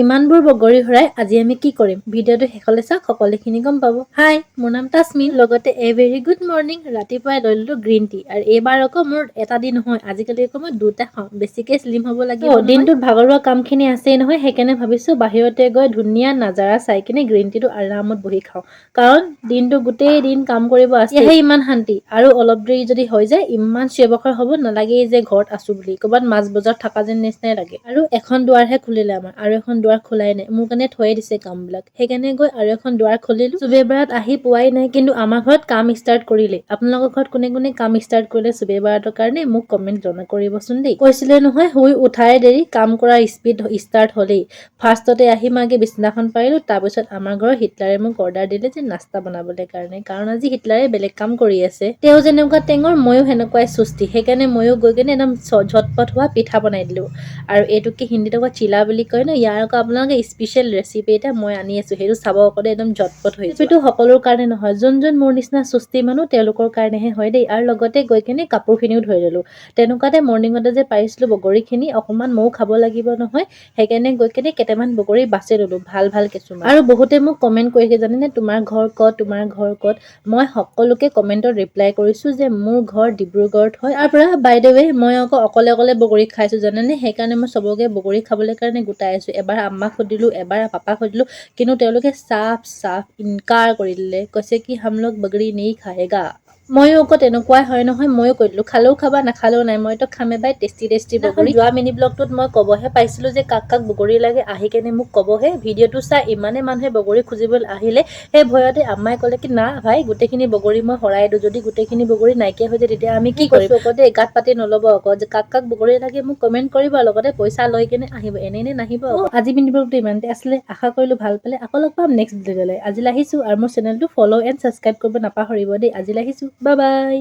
ইমানবোৰ বগৰী হৰাই আজি আমি কি কৰিম ভিডিঅ'টো শেষলৈ চাওক সকলোখিনি গম পাব। হাই, মোৰ নাম তাসমিন, লগতে এ ভেৰি গুড মৰ্ণিং। ৰাতিপুৱাই লৈ ললো গ্ৰীণ টি, আৰু এইবাৰ আকৌ মোৰ এটা দিন নহয়, আজিকালি আকৌ মই দুটা খাওঁ, বেছিকে শ্লিম হ'ব লাগিব। দিনটোত ভাগৰুৱা কামখিনি আছেই নহয়, সেইকাৰণে ভাবিছো বাহিৰতে গৈ ধুনীয়া নাজাৰা চাই কিনে গ্ৰীণ টিটো আৰামত বহি খাওঁ, কাৰণ দিনটো গোটেই দিন কাম কৰিব আছে, ইমান শান্তি। আৰু অলপ দেৰি যদি হৈ যায় ইমান চিঞৰ বাখৰ হ'ব নালাগে যে ঘৰত আছো বুলি, ক'ৰবাত মাছ বজাৰত থকা যেন নিচিনাই লাগে। আৰু এখন দুৱাৰহে খুলিলে আমাৰ, আৰু এখন দুৱাৰ খোলাই নাই, মোৰ কাৰণে থৈয়ে দিছে কামবিলাক, সেইকাৰণে গৈ আৰু এখন দুৱাৰ খুলিলো। চুবে বাৰাত আহি পোৱাই নাই, কিন্তু আমাৰ ঘৰত কাম ষ্টাৰ্ট কৰিলে। আপোনালোকৰ ঘৰত কোনে কোনে কাম ষ্টাৰ্ট কৰিলে চুবে বাৰাতৰ কাৰণে মোক কমেণ্ট জনা কৰিবচোন দেই। কৈছিলে নহয় শুই উঠাই দেৰি কাম কৰাৰ স্পীড ষ্টাৰ্ট হলেই। ফাৰ্ষ্টতে আহি মই আগে বিছনাখন পাৰিলো, তাৰপিছত আমাৰ ঘৰৰ হিটলাৰে মোক অৰ্ডাৰ দিলে যে নাস্তা বনাবলৈ কাৰণে, কাৰণ আজি হিটলাৰে বেলেগ কাম কৰি আছে। তেওঁ যেনেকুৱা টেঙৰ ময়ো সেনেকুৱাই চুস্তি, সেইকাৰণে ময়ো গৈ কিনে একদম ঝটপট হোৱা পিঠা বনাই দিলো। আৰু এইটোকে হিন্দীত আকৌ চিলা বুলি কয় ন, ইয়াৰ আকৌ আপোনালোকে স্পেচিয়েল ৰেচিপি এটা মই আনি আছো, সেইটো চাব অকলে একদম ঝটপট হৈ যায়। সেইটো সকলোৰ কাৰণে নহয়, যোন মোৰ নিচিনা চুস্তি মানুহ তেওঁলোকৰ কাৰণেহে হয় দেই। আৰু লগতে গৈ কিনে কাপোৰখিনিও ধুই ললো, তেনেকুৱাতে মৰ্ণিঙতে যে পাৰিছিলো বগৰীখিনি অকমান ময়ো খাব লাগিব নহয়, সেইকাৰণে গৈ কিনে কেইটামান বগৰী বাছি ললো, ভাল ভাল কিছুমান। আৰু বহুতে মোক কমেণ্ট কৰিছে জানেনে, তোমাৰ ঘৰ ক'ত, তোমাৰ ঘৰ ক'ত। মই সকলোকে কমেণ্টত ৰিপ্লাই কৰিছো যে মোৰ ঘৰ ডিব্ৰুগড়ত হয়। তাৰ পৰা বাই দ্য ৱে মই আকৌ অকলে অকলে বগৰী খাইছো জানেনে, সেইকাৰণে মই চবকে বগৰী খাবলৈ কাৰণে গোটাই আছো। এবাৰ আম্মাক সুধিলো, এবাৰ পাপাক সুধিলো, কিন্তু তেওঁলোকে চাফ ইনকাৰ কৰি দিলে, কৈছে কি হাম লোগ বগৰী নেহি খায়েগা। ময়ো আকৌ তেনেকুৱাই হয় নহয়, ময়ো কৈ দিলো খালেও খাবা নাখালেও নাই, মইতো খামে বাই টেষ্টি টেষ্টি বগৰী। যোৱা মিনি ব্লগটোত মই কবহে পাইছিলো যে কাক কাক বগৰী লাগে আহি কেনে মোক কবহে, ভিডিঅ'টো চাই ইমানে মানুহে বগৰী খুজিবলৈ আহিলে, সেই ভয়তে আম্মাই ক'লে কি না ভাই গোটেইখিনি বগৰী মই হৰাই দিওঁ, যদি গোটেইখিনি বগৰী নাইকিয়া হৈ যায় তেতিয়া আমি কি কৰিম। আকৌ দেই গাত পাতি নল'ব আকৌ, যে কাক কাক বগৰী লাগে মোক কমেণ্ট কৰিব, লগতে পইচা লৈ কেনে আহিব, এনে নাহিব। আজি মিনি ব্লগটো ইমানতে আছিলে, আশা কৰিলো ভাল পালে, আকৌ লগ পাম নেক্সট ভিডিঅ'লৈ। আজিলৈ আহিছো, আৰু মোৰ চেনেলটো ফ'ল' এণ্ড ছাবস্ক্ৰাইব কৰিব নাপাহৰিব দেই। আজিলৈ আহিছো, বাই বাই।